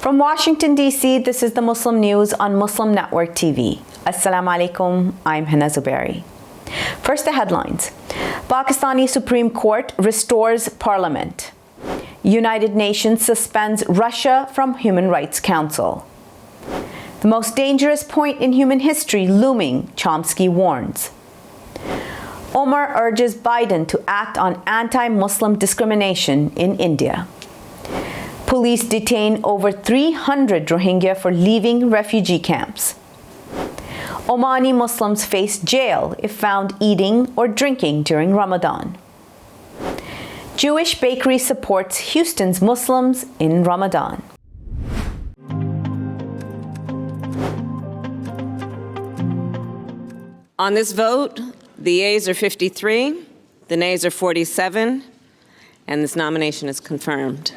From Washington, D.C., this is the Muslim News on Muslim Network TV. Assalamu alaikum, I'm Hana Zubairi. First, the headlines. Pakistani Supreme Court restores Parliament. United Nations suspends Russia from Human Rights Council. The most dangerous point in human history looming, Chomsky warns. Omar urges Biden to act on anti-Muslim discrimination in India. Police detain over 300 Rohingya for leaving refugee camps. Omani Muslims face jail if found eating or drinking during Ramadan. Jewish bakery supports Houston's Muslims in Ramadan. On this vote, the yeas are 53, the nays are 47, and this nomination is confirmed.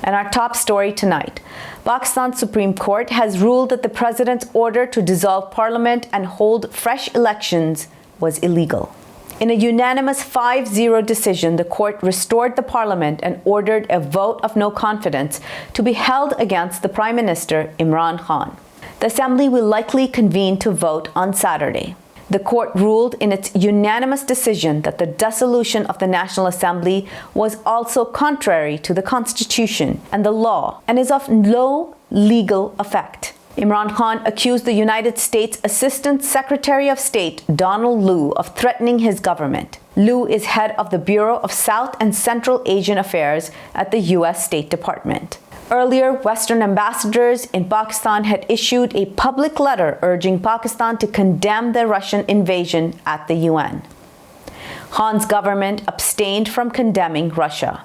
And our top story tonight. Pakistan's Supreme Court has ruled that the president's order to dissolve parliament and hold fresh elections was illegal. In a unanimous 5-0 decision, the court restored the parliament and ordered a vote of no confidence to be held against the Prime Minister Imran Khan. The assembly will likely convene to vote on Saturday. The court ruled in its unanimous decision that the dissolution of the National Assembly was also contrary to the Constitution and the law and is of no legal effect. Imran Khan accused the United States Assistant Secretary of State Donald Lu of threatening his government. Lu is head of the Bureau of South and Central Asian Affairs at the U.S. State Department. Earlier, Western ambassadors in Pakistan had issued a public letter urging Pakistan to condemn the Russian invasion at the UN. Khan's government abstained from condemning Russia.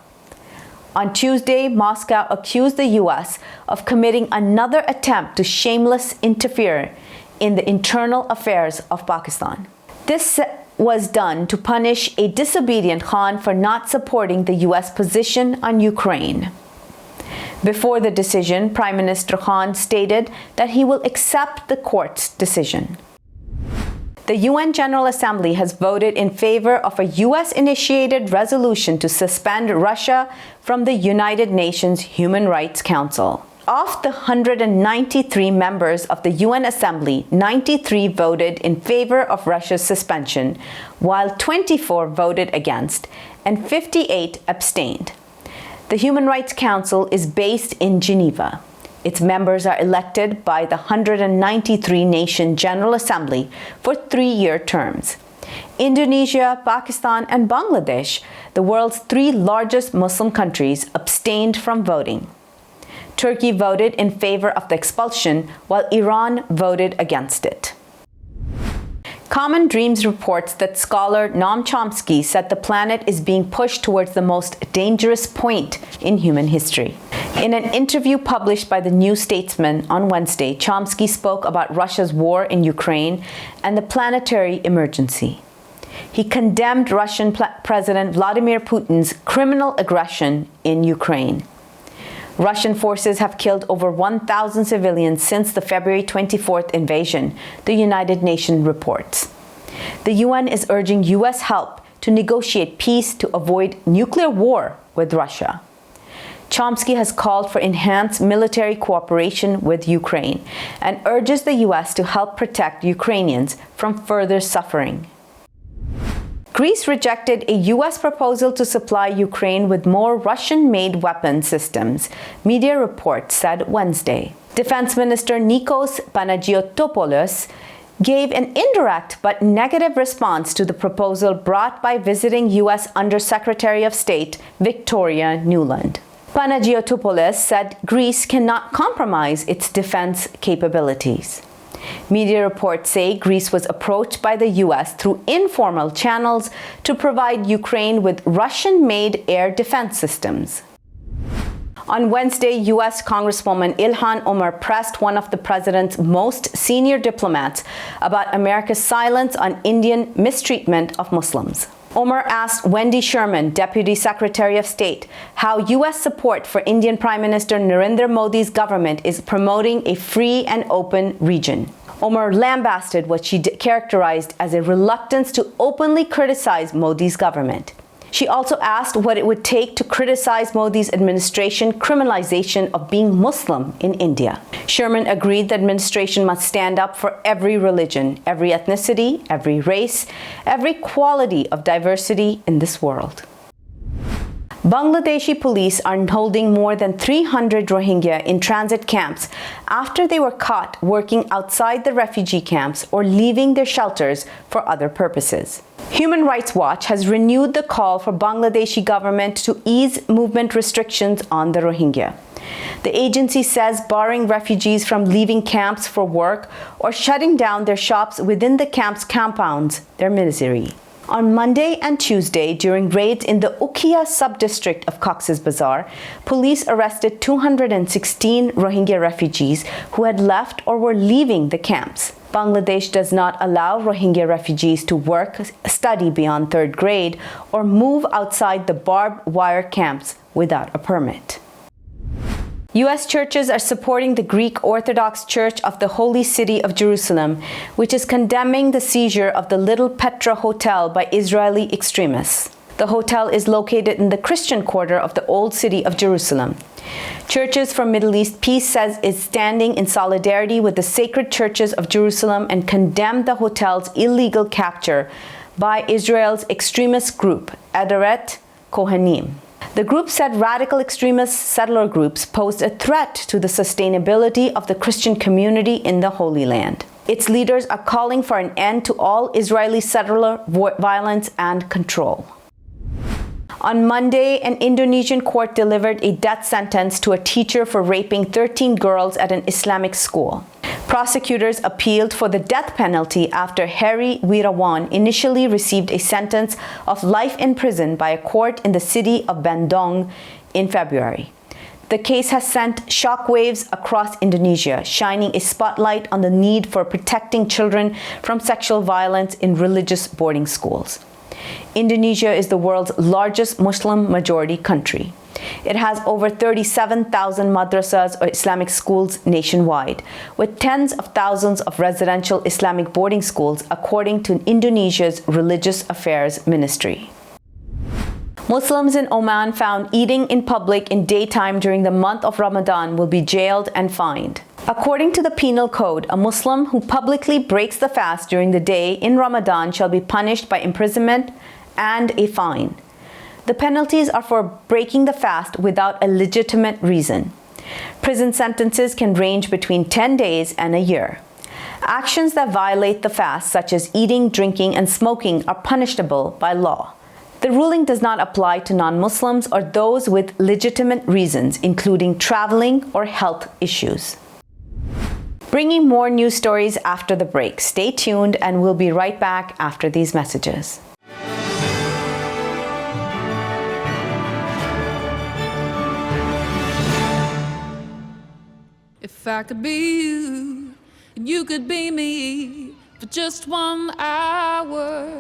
On Tuesday, Moscow accused the U.S. of committing another attempt to shamelessly interfere in the internal affairs of Pakistan. This was done to punish a disobedient Khan for not supporting the U.S. position on Ukraine. Before the decision, Prime Minister Khan stated that he will accept the court's decision. The UN General Assembly has voted in favor of a U.S.-initiated resolution to suspend Russia from the United Nations Human Rights Council. Of the 193 members of the UN Assembly, 93 voted in favor of Russia's suspension, while 24 voted against, and 58 abstained. The Human Rights Council is based in Geneva. Its members are elected by the 193-nation General Assembly for 3-year terms. Indonesia, Pakistan, and Bangladesh, the world's 3 largest Muslim countries, abstained from voting. Turkey voted in favor of the expulsion, while Iran voted against it. Common Dreams reports that scholar Noam Chomsky said the planet is being pushed towards the most dangerous point in human history. In an interview published by the New Statesman on Wednesday, Chomsky spoke about Russia's war in Ukraine and the planetary emergency. He condemned Russian President Vladimir Putin's criminal aggression in Ukraine. Russian forces have killed over 1,000 civilians since the February 24th invasion, the United Nations reports. The UN is urging U.S. help to negotiate peace to avoid nuclear war with Russia. Chomsky has called for enhanced military cooperation with Ukraine and urges the U.S. to help protect Ukrainians from further suffering. Greece rejected a U.S. proposal to supply Ukraine with more Russian-made weapon systems, media reports said Wednesday. Defense Minister Nikos Panagiotopoulos gave an indirect but negative response to the proposal brought by visiting U.S. Undersecretary of State Victoria Nuland. Panagiotopoulos said Greece cannot compromise its defense capabilities. Media reports say Greece was approached by the U.S. through informal channels to provide Ukraine with Russian-made air defense systems. On Wednesday, U.S. Congresswoman Ilhan Omar pressed one of the president's most senior diplomats about America's silence on Indian mistreatment of Muslims. Omar asked Wendy Sherman, Deputy Secretary of State, how U.S. support for Indian Prime Minister Narendra Modi's government is promoting a free and open region. Omar lambasted what she characterized as a reluctance to openly criticize Modi's government. She also asked what it would take to criticize Modi's administration criminalization of being Muslim in India. Sherman agreed the administration must stand up for every religion, every ethnicity, every race, every quality of diversity in this world. Bangladeshi police are holding more than 300 Rohingya in transit camps after they were caught working outside the refugee camps or leaving their shelters for other purposes. Human Rights Watch has renewed the call for Bangladeshi government to ease movement restrictions on the Rohingya. The agency says barring refugees from leaving camps for work or shutting down their shops within the camp's compounds their misery. On Monday and Tuesday, during raids in the Ukhia sub-district of Cox's Bazar, police arrested 216 Rohingya refugees who had left or were leaving the camps. Bangladesh does not allow Rohingya refugees to work, study beyond 3rd grade, or move outside the barbed wire camps without a permit. U.S. churches are supporting the Greek Orthodox Church of the Holy City of Jerusalem, which is condemning the seizure of the Little Petra Hotel by Israeli extremists. The hotel is located in the Christian quarter of the Old City of Jerusalem. Churches for Middle East Peace says is standing in solidarity with the sacred churches of Jerusalem and condemned the hotel's illegal capture by Israel's extremist group, Adaret Kohanim. The group said radical extremist settler groups posed a threat to the sustainability of the Christian community in the Holy Land. Its leaders are calling for an end to all Israeli settler violence and control. On Monday, an Indonesian court delivered a death sentence to a teacher for raping 13 girls at an Islamic school. Prosecutors appealed for the death penalty after Heri Wirawan initially received a sentence of life in prison by a court in the city of Bandung in February. The case has sent shockwaves across Indonesia, shining a spotlight on the need for protecting children from sexual violence in religious boarding schools. Indonesia is the world's largest Muslim-majority country. It has over 37,000 madrasas or Islamic schools nationwide, with tens of thousands of residential Islamic boarding schools, according to Indonesia's Religious Affairs Ministry. Muslims in Oman found eating in public in daytime during the month of Ramadan will be jailed and fined. According to the Penal Code, a Muslim who publicly breaks the fast during the day in Ramadan shall be punished by imprisonment and a fine. The penalties are for breaking the fast without a legitimate reason. Prison sentences can range between 10 days and a year. Actions that violate the fast, such as eating, drinking, and smoking, are punishable by law. The ruling does not apply to non-Muslims or those with legitimate reasons, including traveling or health issues. Bringing more news stories after the break. Stay tuned, and we'll be right back after these messages. If I could be you, and you could be me for just 1 hour.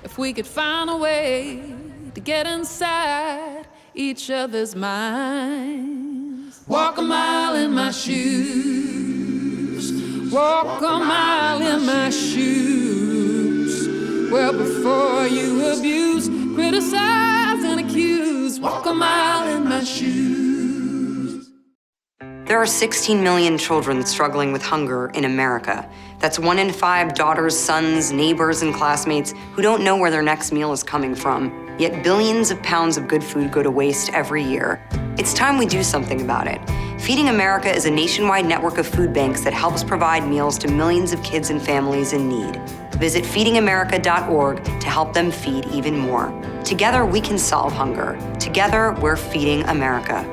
If we could find a way to get inside each other's minds. Walk a mile in my shoes. Walk a mile in my shoes. Well, before you abuse, criticize, and accuse. Walk a mile in my shoes. There are 16 million children struggling with hunger in America. That's 1 in 5 daughters, sons, neighbors, and classmates who don't know where their next meal is coming from. Yet billions of pounds of good food go to waste every year. It's time we do something about it. Feeding America is a nationwide network of food banks that helps provide meals to millions of kids and families in need. Visit feedingamerica.org to help them feed even more. Together, we can solve hunger. Together, we're feeding America.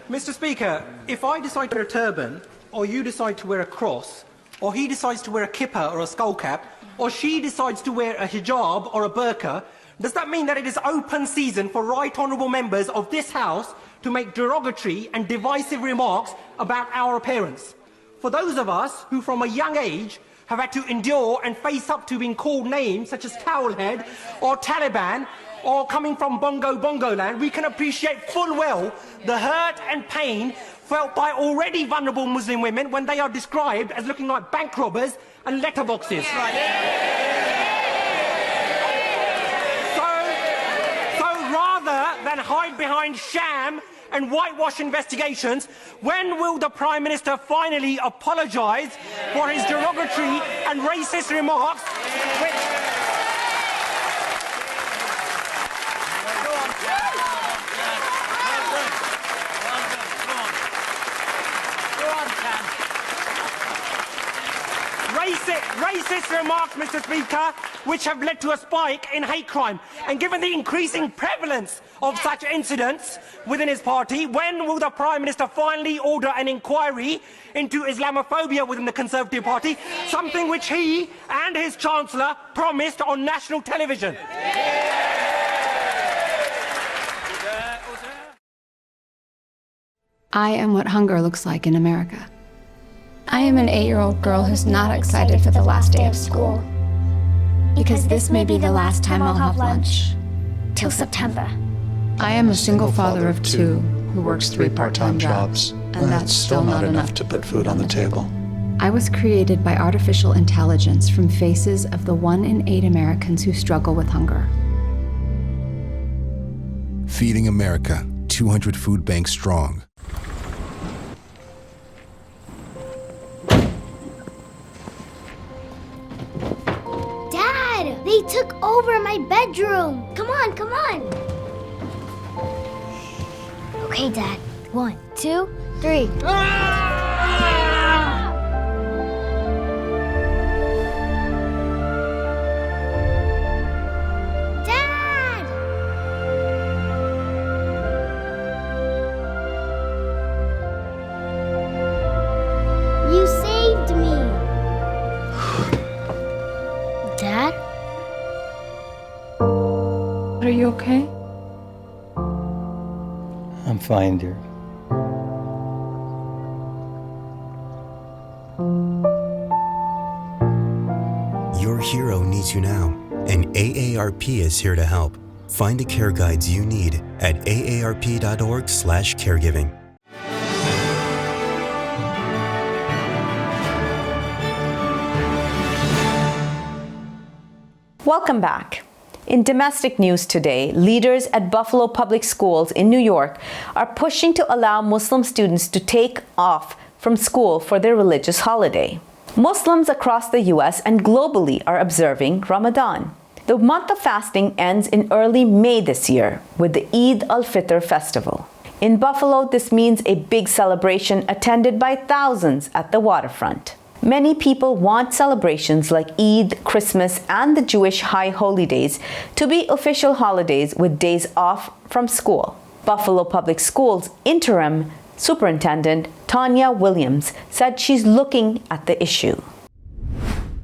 Mr. Speaker, if I decide to wear a turban, or you decide to wear a cross, or he decides to wear a kippah or a skull cap, or she decides to wear a hijab or a burqa, does that mean that it is open season for right honourable members of this House to make derogatory and divisive remarks about our appearance? For those of us who from a young age have had to endure and face up to being called names such as Towelhead or Taliban, or coming from Bongo land, we can appreciate full well the hurt and pain felt by already vulnerable Muslim women when they are described as looking like bank robbers and letterboxes. So rather than hide behind sham and whitewash investigations, when will the Prime Minister finally apologise for his derogatory and racist remarks racist remarks, Mr. Speaker, which have led to a spike in hate crime? And given the increasing prevalence of such incidents within his party, when will the Prime Minister finally order an inquiry into Islamophobia within the Conservative Party, something which he and his Chancellor promised on national television? I am what hunger looks like in America. I am an 8-year-old girl who's not excited for the last day of school. Because this may be the last time I'll have lunch. Till September. I am a single father of 2 who works 3 part-time jobs, and that's still not enough to put food on the table. I was created by artificial intelligence from faces of the 1 in 8 Americans who struggle with hunger. Feeding America, 200 food banks strong. They took over my bedroom. Come on, come on. Okay, Dad. 1, 2, 3. Dad! You saved me. Dad? Are you okay? I'm fine, dear. Your hero needs you now, and AARP is here to help. Find the care guides you need at aarp.org/caregiving. Welcome back. In domestic news today, leaders at Buffalo Public Schools in New York are pushing to allow Muslim students to take off from school for their religious holiday. Muslims across the U.S. and globally are observing Ramadan. The month of fasting ends in early May this year with the Eid al-Fitr festival. In Buffalo, this means a big celebration attended by thousands at the waterfront. Many people want celebrations like Eid, Christmas, and the Jewish high holy days to be official holidays with days off from school. Buffalo Public Schools interim superintendent Tanya Williams said she's looking at the issue.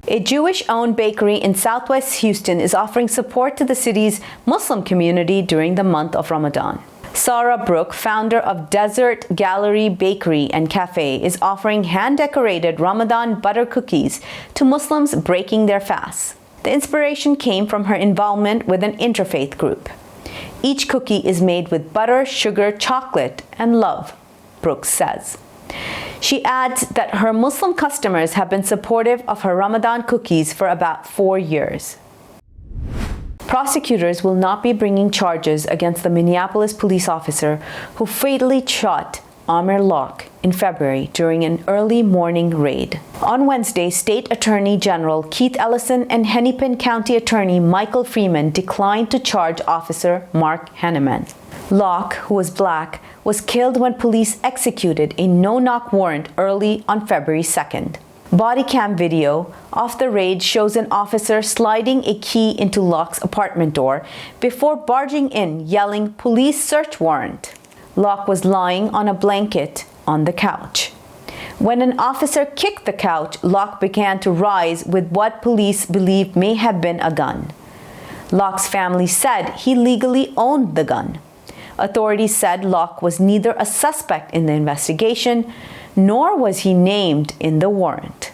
A Jewish-owned bakery in Southwest Houston is offering support to the city's Muslim community during the month of Ramadan. Sarah Brooke, founder of Desert Gallery Bakery and Cafe, is offering hand-decorated Ramadan butter cookies to Muslims breaking their fasts. The inspiration came from her involvement with an interfaith group. Each cookie is made with butter, sugar, chocolate, and love, Brooke says. She adds that her Muslim customers have been supportive of her Ramadan cookies for about 4 years. Prosecutors will not be bringing charges against the Minneapolis police officer who fatally shot Amir Locke in February during an early morning raid. On Wednesday, State Attorney General Keith Ellison and Hennepin County Attorney Michael Freeman declined to charge Officer Mark Hanneman. Locke, who was black, was killed when police executed a no-knock warrant early on February 2nd. Body cam video of the raid shows an officer sliding a key into Locke's apartment door before barging in, yelling, "Police search warrant." Locke was lying on a blanket on the couch. When an officer kicked the couch, Locke began to rise with what police believe may have been a gun. Locke's family said he legally owned the gun. Authorities said Locke was neither a suspect in the investigation, nor was he named in the warrant.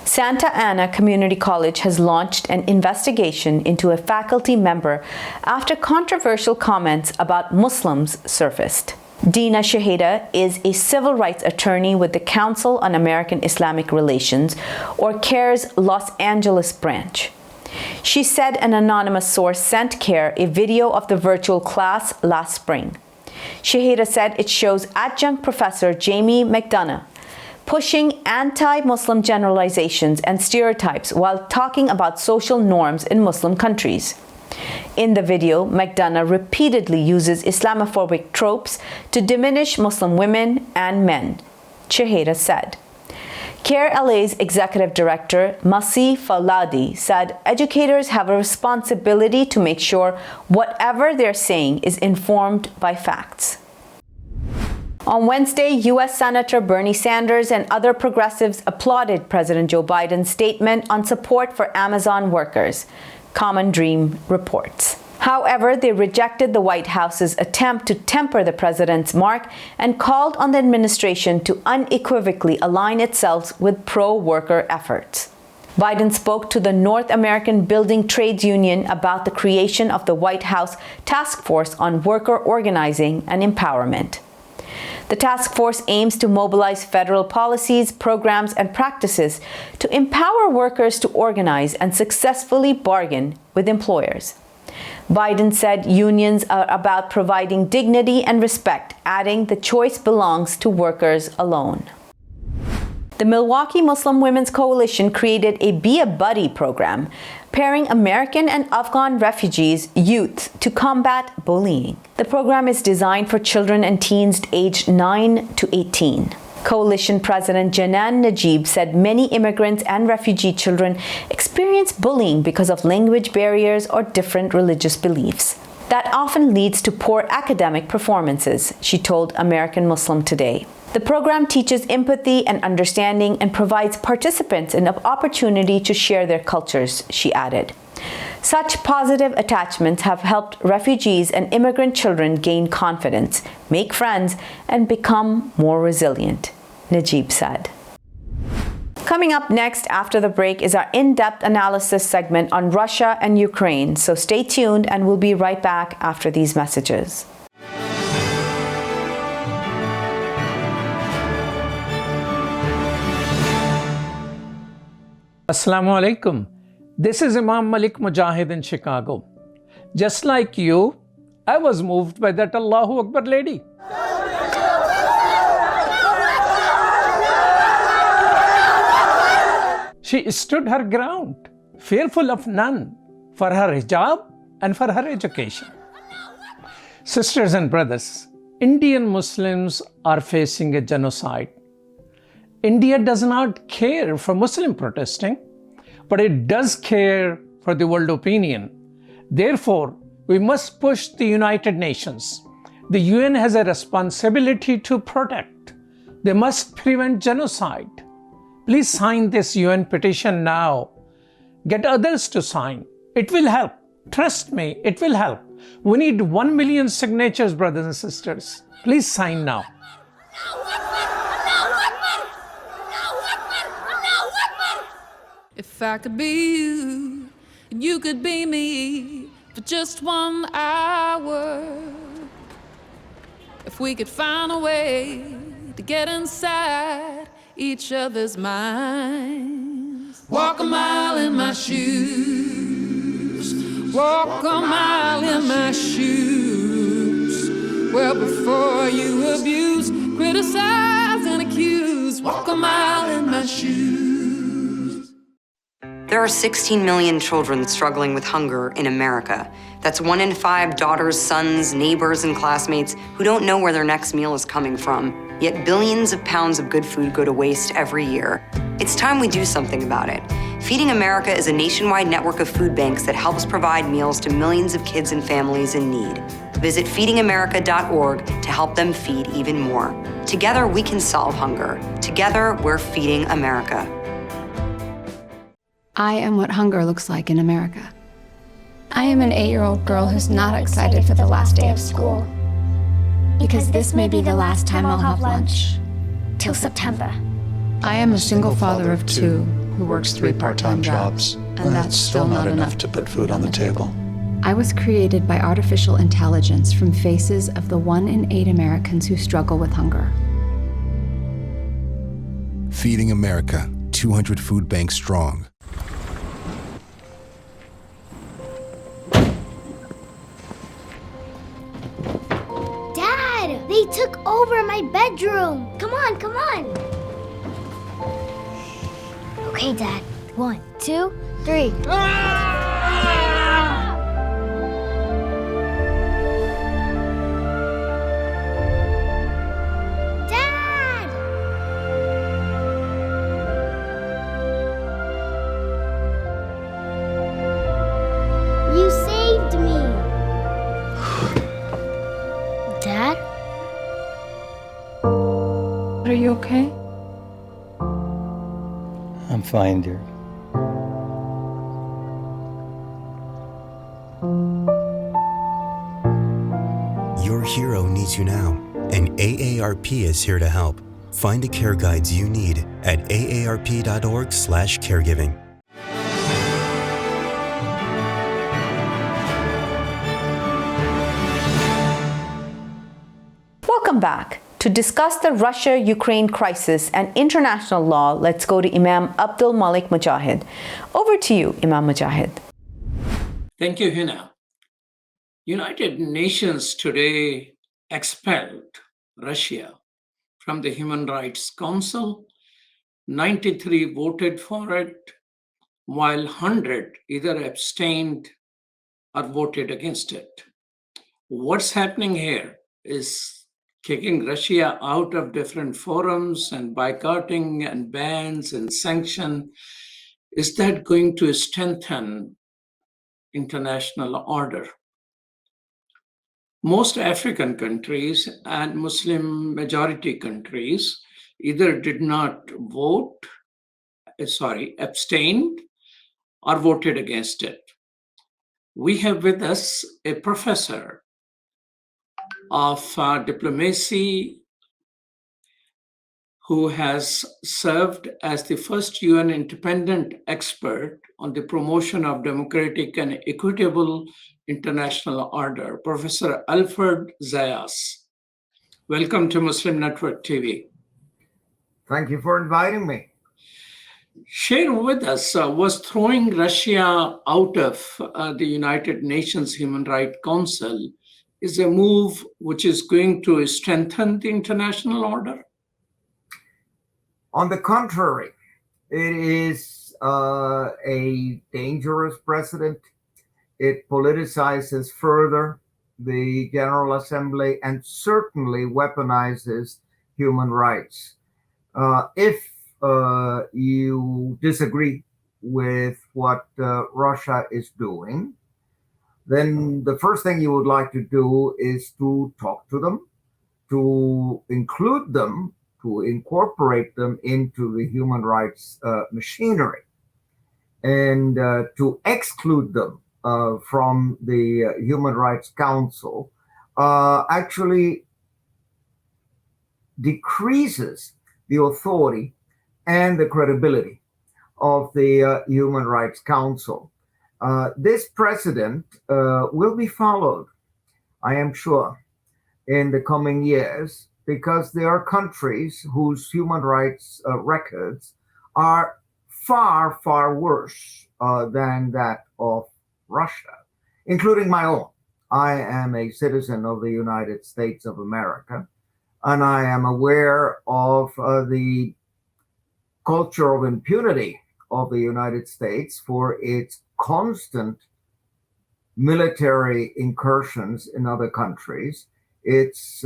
Santa Ana Community College has launched an investigation into a faculty member after controversial comments about Muslims surfaced. Dina Shaheda is a civil rights attorney with the Council on American Islamic Relations, or CAIR's Los Angeles branch. She said an anonymous source sent CAIR a video of the virtual class last spring. Shaheda said it shows adjunct professor Jamie McDonough pushing anti-Muslim generalizations and stereotypes while talking about social norms in Muslim countries. In the video, McDonough repeatedly uses Islamophobic tropes to diminish Muslim women and men, Shaheda said. CAIR LA's executive director, Masi Fawladi, said educators have a responsibility to make sure whatever they're saying is informed by facts. On Wednesday, U.S. Senator Bernie Sanders and other progressives applauded President Joe Biden's statement on support for Amazon workers, Common Dream reports. However, they rejected the White House's attempt to temper the president's mark and called on the administration to unequivocally align itself with pro-worker efforts. Biden spoke to the North American Building Trades Union about the creation of the White House Task Force on Worker Organizing and Empowerment. The task force aims to mobilize federal policies, programs, and practices to empower workers to organize and successfully bargain with employers. Biden said unions are about providing dignity and respect, adding the choice belongs to workers alone. The Milwaukee Muslim Women's Coalition created a Be a Buddy program, pairing American and Afghan refugees youth to combat bullying. The program is designed for children and teens aged 9 to 18. Coalition President Janan Najib said many immigrants and refugee children experience bullying because of language barriers or different religious beliefs. That often leads to poor academic performances, she told American Muslim Today. The program teaches empathy and understanding and provides participants an opportunity to share their cultures, she added. Such positive attachments have helped refugees and immigrant children gain confidence, make friends, and become more resilient, Najib said. Coming up next after the break is our in-depth analysis segment on Russia and Ukraine, so stay tuned and we'll be right back after these messages. Assalamu alaikum. This is Imam Malik Mujahid in Chicago. Just like you, I was moved by that Allahu Akbar lady. She stood her ground, fearful of none, for her hijab and for her education. Sisters and brothers, Indian Muslims are facing a genocide. India does not care for Muslim protesting, but it does care for the world opinion. Therefore, we must push the United Nations. The UN has a responsibility to protect. They must prevent genocide. Please sign this UN petition now. Get others to sign. It will help. Trust me, it will help. We need 1 million signatures, brothers and sisters. Please sign now. If I could be you, and you could be me for just 1 hour. If we could find a way to get inside each other's minds. Walk a mile in my shoes. Walk a mile in my shoes. Well, before you abuse, criticize, and accuse. Walk a mile in my shoes. There are 16 million children struggling with hunger in America. That's 1 in 5 daughters, sons, neighbors, and classmates who don't know where their next meal is coming from. Yet billions of pounds of good food go to waste every year. It's time we do something about it. Feeding America is a nationwide network of food banks that helps provide meals to millions of kids and families in need. Visit feedingamerica.org to help them feed even more. Together, we can solve hunger. Together, we're feeding America. I am what hunger looks like in America. I am an 8-year-old girl who's not excited for the last day of school. Because this may be the last time I'll have lunch. Till September. I am a single father of 2 who works 3 part-time jobs, and that's still not enough to put food on the table. I was created by artificial intelligence from faces of the 1 in 8 Americans who struggle with hunger. Feeding America, 200 food banks strong. Dad, they took over my bedroom. Come on, come on. Okay, Dad. 1, 2, 3. Dad! You saved me. Dad? Are you okay? I'm fine, dear. Your hero needs you now, and AARP is here to help. Find the care guides you need at aarp.org/caregiving. Welcome back. To discuss the Russia-Ukraine crisis and international law, let's go to Imam Abdul Malik Mujahid. Over to you, Imam Mujahid. Thank you, Hina. United Nations today expelled Russia from the Human Rights Council. 93 voted for it, while 100 either abstained or voted against it. What's happening here is kicking Russia out of different forums and boycotting and bans and sanction. Is that going to strengthen international order? Most African countries and Muslim majority countries either did not abstained or voted against it. We have with us a professor of diplomacy who has served as the first UN independent expert on the promotion of democratic and equitable international order, Professor Alfred Zayas. Welcome to Muslim Network TV. Thank you for inviting me. Share with us, was throwing Russia out of the United Nations Human Rights Council is a move which is going to strengthen the international order? On the contrary, it is a dangerous precedent. It politicizes further the General Assembly and certainly weaponizes human rights. If you disagree with what Russia is doing, then the first thing you would like to do is to talk to them, to include them, to incorporate them into the human rights machinery, and to exclude them from the Human Rights Council actually decreases the authority and the credibility of the Human Rights Council. This precedent will be followed, I am sure, in the coming years, because there are countries whose human rights records are far, far worse than that of Russia, including my own. I am a citizen of the United States of America, and I am aware of the culture of impunity of the United States for its constant military incursions in other countries, its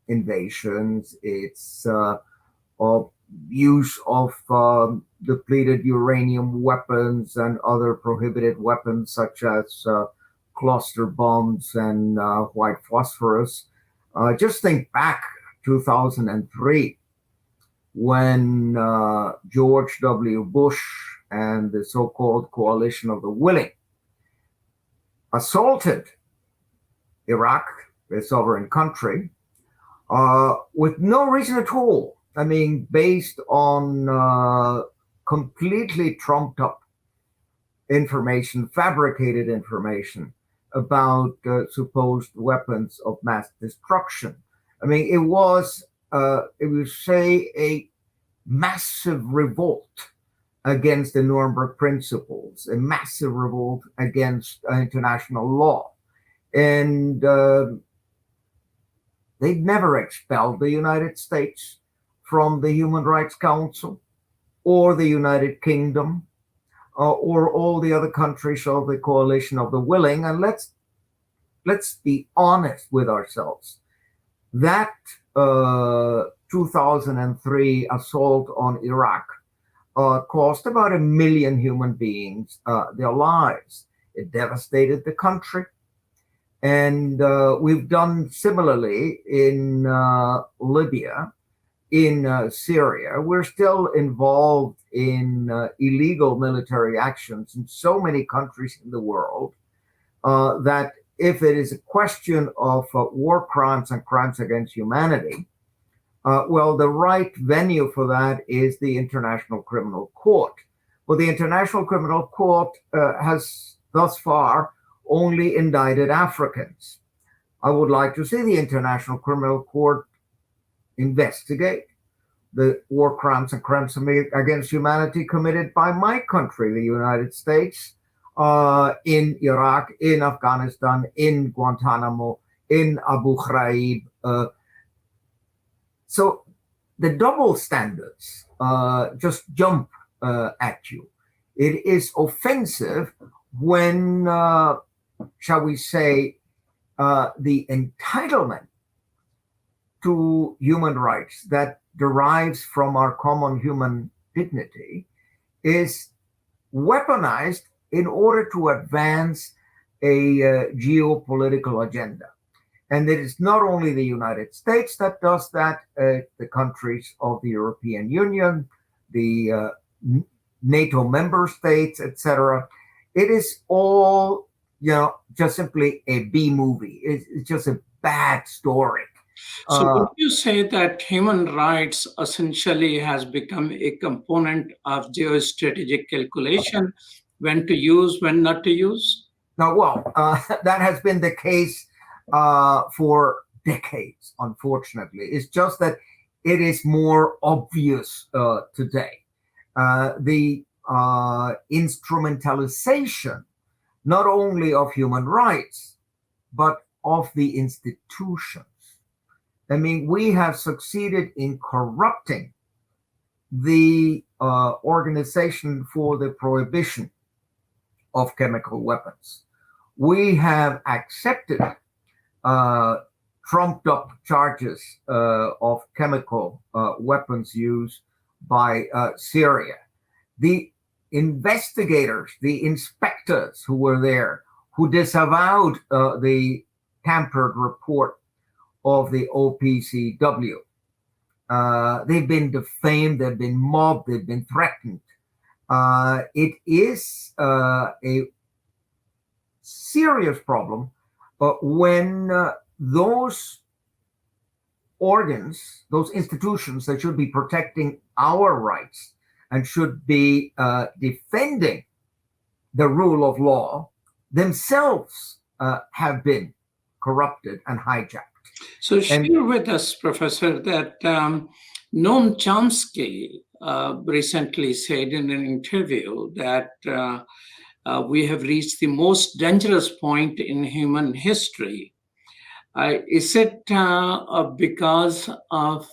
invasions, its use of depleted uranium weapons and other prohibited weapons such as cluster bombs and white phosphorus. Just think back 2003 when George W. Bush and the so-called coalition of the willing assaulted Iraq, a sovereign country, with no reason at all. I mean, based on completely trumped up information, fabricated information about supposed weapons of mass destruction. I mean, it was, it would say, a massive revolt against the Nuremberg principles, a massive revolt against international law. And they'd never expelled the United States from the Human Rights Council or the United Kingdom or all the other countries of the coalition of the willing. And let's be honest with ourselves. That 2003 assault on Iraq cost about 1 million human beings their lives. It devastated the country. And we've done similarly in Libya, in Syria. We're still involved in illegal military actions in so many countries in the world that if it is a question of war crimes and crimes against humanity, well, the right venue for that is the International Criminal Court. But the International Criminal Court has thus far only indicted Africans. I would like to see the International Criminal Court investigate the war crimes and crimes against humanity committed by my country, the United States, in Iraq, in Afghanistan, in Guantanamo, in Abu Ghraib. So the double standards just jump at you. It is offensive when, shall we say, the entitlement to human rights that derives from our common human dignity is weaponized in order to advance a geopolitical agenda. And it is not only the United States that does that, the countries of the European Union, the NATO member states, etc. It is all, just simply a B movie. It's just a bad story. So would you say that human rights essentially has become a component of geostrategic calculation, when to use, when not to use? Now, well, that has been the case for decades, unfortunately. It's just that it is more obvious today. The instrumentalization, not only of human rights, but of the institutions. I mean, we have succeeded in corrupting the Organization for the Prohibition of Chemical Weapons. We have accepted trumped up charges of chemical weapons use by Syria. The investigators, the inspectors who were there, who disavowed the tampered report of the OPCW. They've been defamed, they've been mobbed, they've been threatened. It is a serious problem when those organs, those institutions that should be protecting our rights and should be defending the rule of law themselves have been corrupted and hijacked. So share with us, Professor, that Noam Chomsky recently said in an interview that we have reached the most dangerous point in human history. Is it because of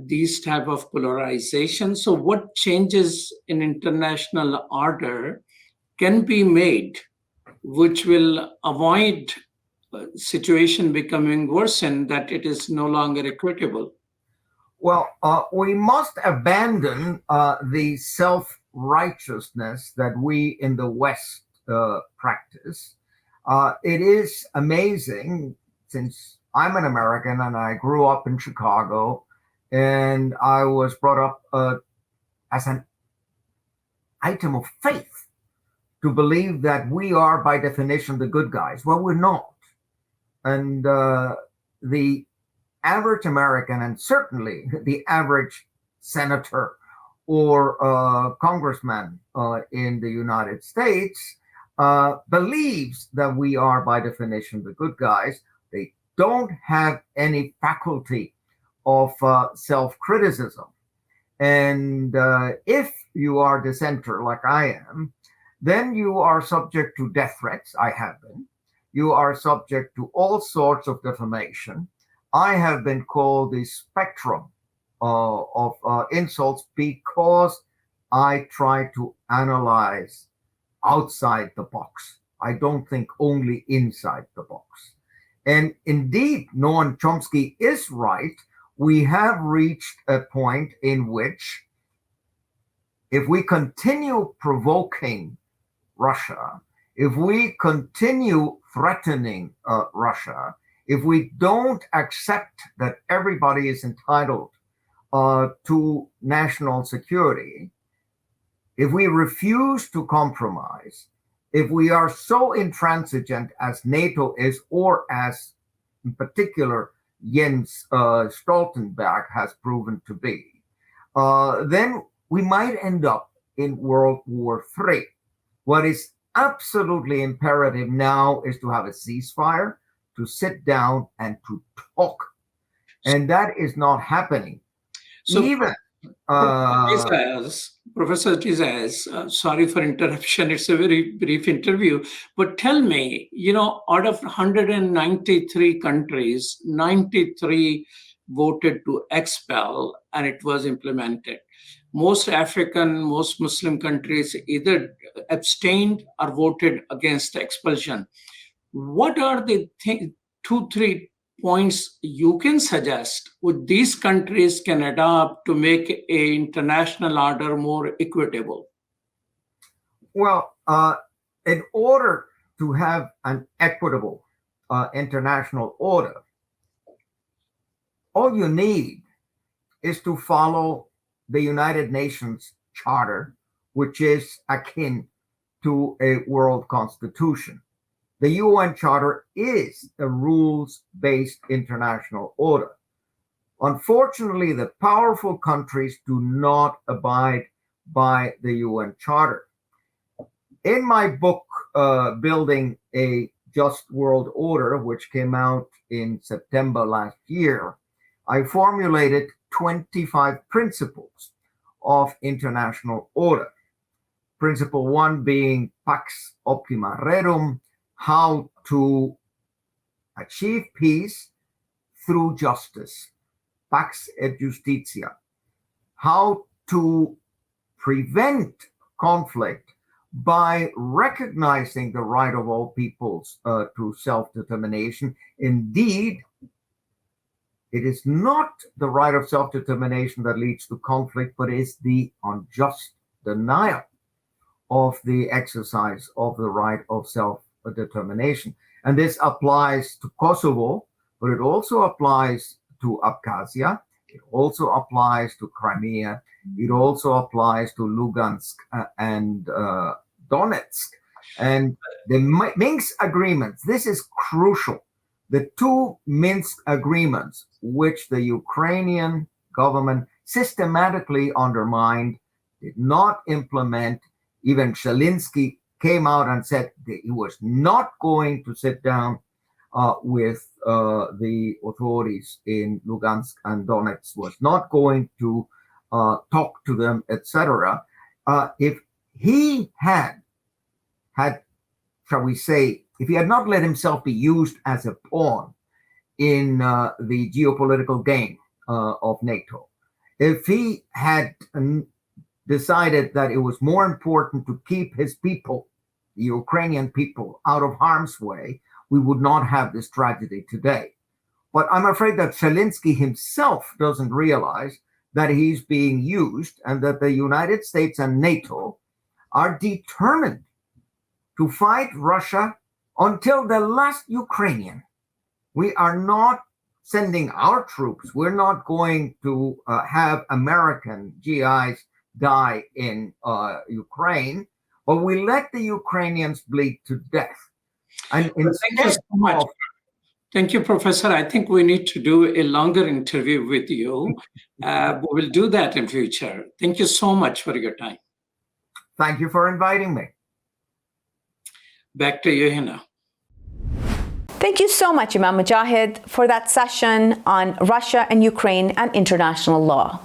these type of polarization? So what changes in international order can be made which will avoid situation becoming worsened, that it is no longer equitable? Well, we must abandon the self-righteousness that we in the West practice. It is amazing, since I'm an American and I grew up in Chicago, and I was brought up as an item of faith to believe that we are, by definition, the good guys. Well, we're not. And the average American, and certainly the average senator or congressman in the United States believes that we are, by definition, the good guys. They don't have any faculty of self-criticism. And if you are a dissenter like I am, then you are subject to death threats. I have been. You are subject to all sorts of defamation. I have been called the spectrum of insults because I try to analyze outside the box. I don't think only inside the box. And indeed, Noam Chomsky is right. We have reached a point in which, if we continue provoking Russia, if we continue threatening Russia, if we don't accept that everybody is entitled to national security, if we refuse to compromise, if we are so intransigent as NATO is, or as in particular Jens Stoltenberg has proven to be, then we might end up in World War III. What is absolutely imperative now is to have a ceasefire, to sit down and to talk. And that is not happening. So, even Professor Tizaz, sorry for interruption. It's a very brief interview. But tell me, out of 193 countries, 93 voted to expel, and it was implemented. Most African, most Muslim countries either abstained or voted against expulsion. What are the 2-3 points you can suggest which these countries can adopt to make an international order more equitable? Well, in order to have an equitable international order, all you need is to follow the United Nations Charter, which is akin to a world constitution. The UN Charter is a rules-based international order. Unfortunately, the powerful countries do not abide by the UN Charter. In my book, Building a Just World Order, which came out in September last year, I formulated 25 principles of international order. Principle 1 being Pax Optima Rerum, how to achieve peace through justice, Pax et Justitia, how to prevent conflict by recognizing the right of all peoples to self-determination. Indeed, it is not the right of self-determination that leads to conflict, but is the unjust denial of the exercise of the right of self-determination. And this applies to Kosovo, but it also applies to Abkhazia. It also applies to Crimea. It also applies to Lugansk and Donetsk. And the Minsk agreements, this is crucial. The 2 Minsk agreements, which the Ukrainian government systematically undermined, did not implement. Even Zelensky came out and said that he was not going to sit down with the authorities in Lugansk and Donetsk, was not going to talk to them, etc. If he had, shall we say, if he had not let himself be used as a pawn in the geopolitical game of NATO, if he had decided that it was more important to keep his people, the Ukrainian people, out of harm's way, we would not have this tragedy today. But I'm afraid that Zelensky himself doesn't realize that he's being used, and that the United States and NATO are determined to fight Russia until the last Ukrainian. We are not sending our troops. We're not going to have American GIs die in Ukraine, but we let the Ukrainians bleed to death. And thank you so much. Thank you, Professor. I think we need to do a longer interview with you. We'll do that in future. Thank you so much for your time. Thank you for inviting me. Back to you, Hina. Thank you so much, Imam Mujahid, for that session on Russia and Ukraine and international law.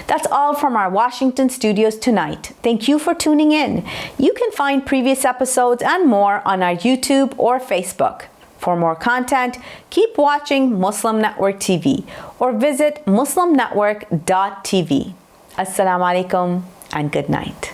That's all from our Washington studios tonight. Thank you for tuning in. You can find previous episodes and more on our YouTube or Facebook. For more content, keep watching Muslim Network TV or visit muslimnetwork.tv. Assalamu alaikum and good night.